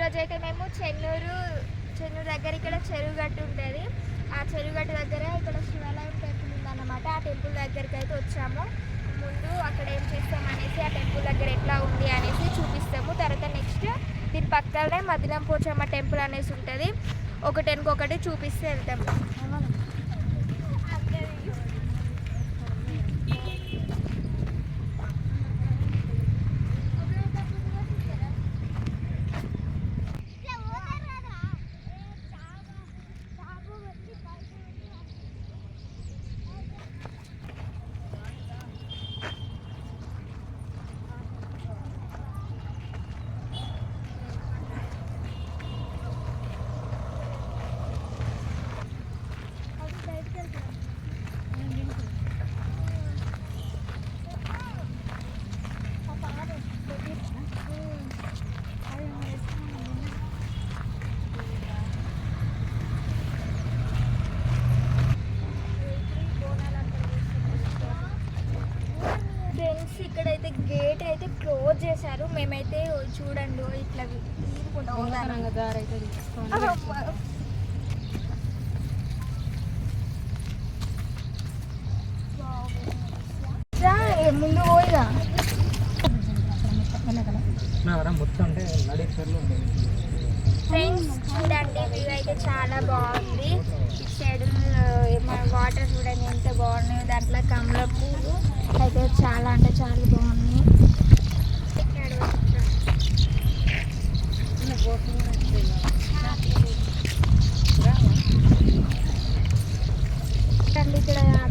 ఈరోజు అయితే మేము చెన్నూరు దగ్గర ఇక్కడ చెరువుగట్టు ఉంటుంది. ఆ చెరువుగట్టు దగ్గర ఇక్కడ శివాలయం టెంపుల్ ఉందన్నమాట. ఆ టెంపుల్ దగ్గరికి అయితే వచ్చాము. ముందు అక్కడ ఏం చేస్తామనేసి ఆ టెంపుల్ దగ్గర ఎట్లా ఉంది అనేసి చూపిస్తాము. తర్వాత నెక్స్ట్ దీని పక్కనే మదిలం పోచమ్మ టెంపుల్ అనేసి ఉంటుంది. ఒకటి చూపిస్తే వెళ్తాము. ఇక్కడైతే గేట్ అయితే క్లోజ్ చేశారు. మేమైతే చూడండి ఇట్లా ముందు పోయిగా ఫ్రెండ్స్ చూడండి వ్యూ అయితే చాలా బాగుంది. ఈ సైడ్ వాటర్ చూడండి ఎంత బాగున్నాయో. దాంట్లో కమల పూలు అయితే చాలా అంటే చాలా బాగున్నాయి.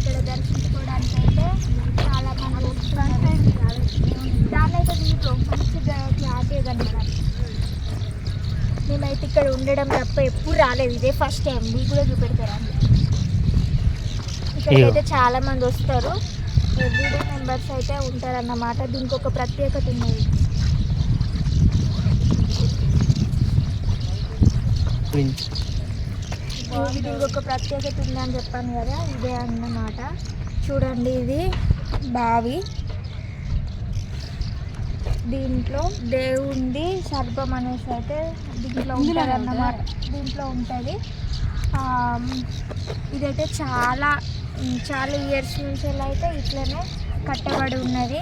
ఇక్కడ దర్శించుకోవడానికి అయితే చాలా మంది వస్తున్నారు. దాన్ని అయితే దీంట్లో మంచిగా క్లారిటీగా కనిపిస్తారు. మేమైతే ఇక్కడ ఉండడం తప్ప ఎప్పుడు రాలేదు, ఇదే ఫస్ట్ టైం. మీకు కూడా చూపెడతారా? ఇక్కడికైతే చాలా మంది వస్తారు. ఎవ్రీడే మెంబర్స్ అయితే ఉంటారన్నమాట. దీనికి ఒక ప్రత్యేకత ఉన్నది. దీనికి ఒక ప్రత్యేకత ఉందని చెప్పాను కదా, ఇదే అన్నమాట. చూడండి ఇది బావి. దీంట్లో దేవుంది సర్పం అనేసి అయితే దీంట్లో ఉంటుంది అన్నమాట. దీంట్లో ఉంటుంది. ఇదైతే చాలా ఇయర్స్ నుంచి అయితే ఇట్లనే కట్టబడి ఉన్నది.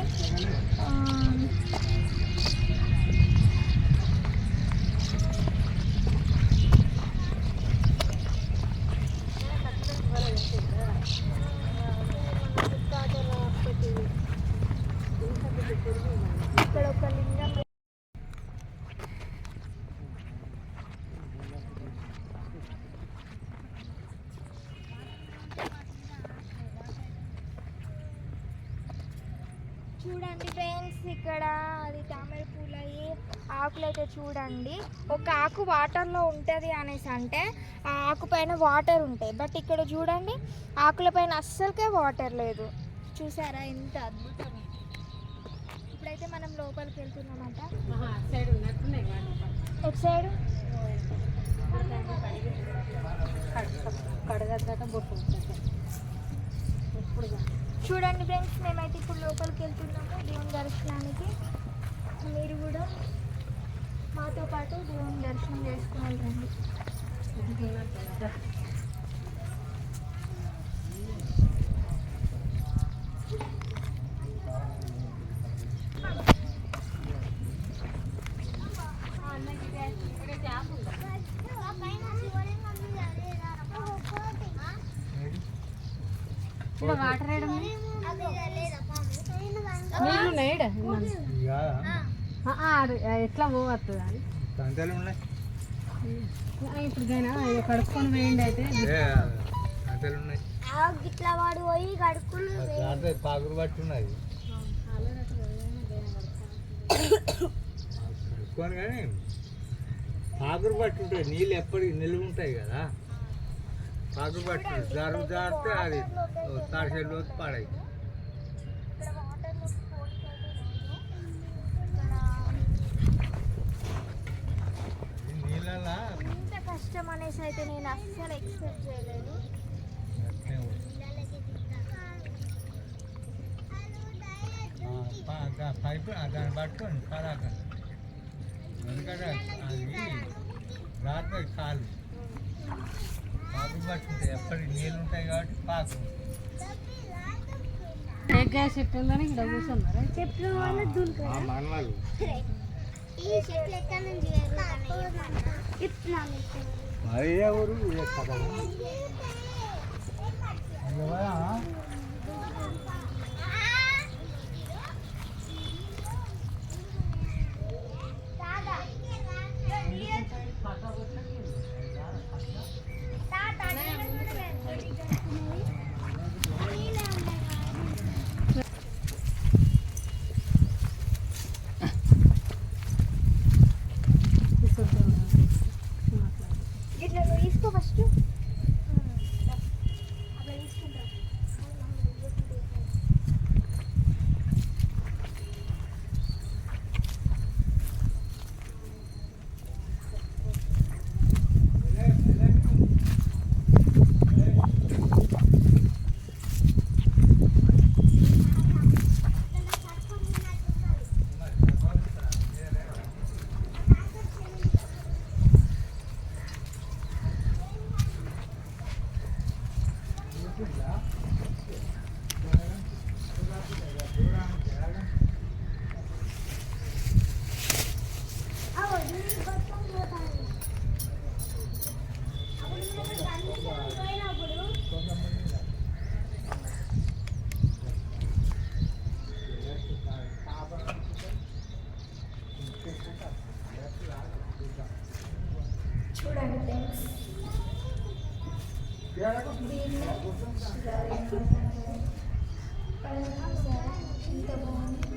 ఇక్కడ ఒక లింగం. చూడండి ఫ్రెండ్స్, ఇక్కడ అది తామర పూలు అయ్యి ఆకులు అయితే చూడండి. ఒక ఆకు వాటర్లో ఉంటుంది అనేసి అంటే ఆ ఆకు పైన వాటర్ ఉంటాయి. బట్ ఇక్కడ చూడండి ఆకుల పైన అస్సలకే వాటర్ లేదు. చూసారా ఎంత అద్భుతం. ఇప్పుడైతే మనం లోపలికి వెళ్తున్నామంట. ఎటు సైడ్ చూడండి ఫ్రెండ్స్, మేమైతే ఇప్పుడు లోపలికి వెళ్తున్నాము దేవుని దర్శనానికి. మీరు కూడా మాతో పాటు దేవుని దర్శనం చేసుకుని రండి. వాటర్ ఎట్లా పోవస్తుంది అని ఇప్పుడు కడుక్కొని వేయండి. అయితే ఇట్లా వాడు పోయి కడుక్కుని పాకులు పట్టున్నది కానీ పాకులు పట్టుంటాయి. నీళ్ళు ఎప్పటికి నిల్వ ఉంటాయి కదా. పాకులు పట్టు జారితే అది తాడిసెల్లో పాడై నీళ్ళ ఇంత కష్టం అనేసి అయితే నేను అస్సలు ఎక్స్పెక్ట్ చేయలేదు. పైపు దాన్ని పట్టుకొని పరాక ఎందుకంటే అది రాత్రి కాలు పాకు పట్టుకుంటాయి ఎప్పటి నీళ్ళు ఉంటాయి కాబట్టి పాకు చెట్టు ఉందని ఇక్కడ కూర్చున్నారా చెట్లు వల్ల దుంకుతారు మనవాళ్ళు ఈ చెట్లు ఎక్కడ నుంచి ఇస్తున్నాను అది ఎవరు కదా ఇట్లా తీసుకో ఫస్ట్ అట్లా తీసుకుంటా చూడండి ఫ్రెండ్స్ ఇంత బాగుంది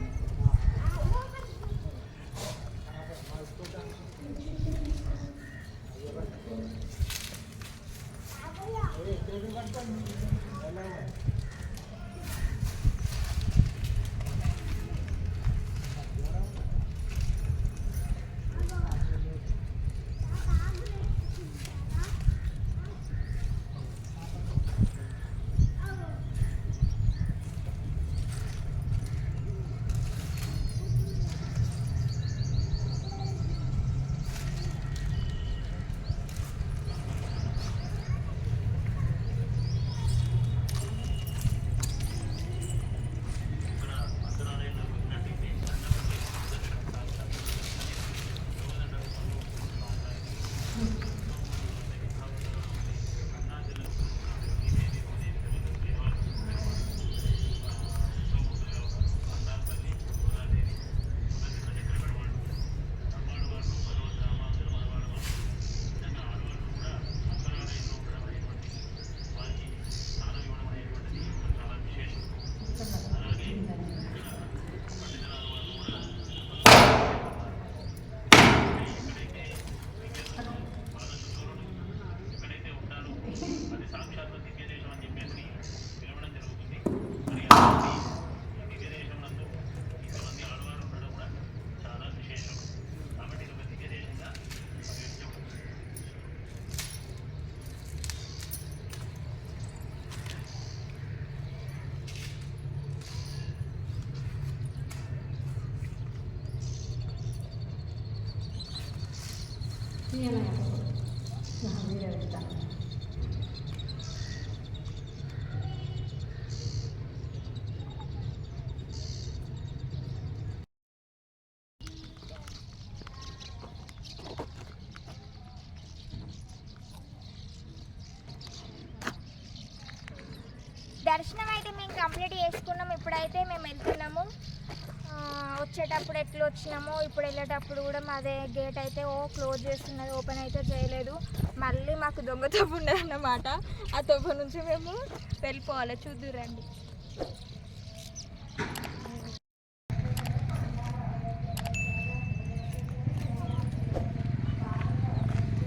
దర్శనం అయితే మేము కంప్లీట్ చేసుకున్నాం. ఇప్పుడైతే మేము వెళ్తున్నాము. వచ్చేటప్పుడు ఎట్లా వచ్చినామో ఇప్పుడు వెళ్ళేటప్పుడు కూడా మాదే గేట్ అయితే క్లోజ్ చేస్తున్నది, ఓపెన్ అయితే చేయలేదు. మళ్ళీ మాకు దొంగ తప్పు ఉండదన్నమాట. ఆ తప్పు నుంచి మేము వెళ్ళిపోవాలి. చూద్దురండి.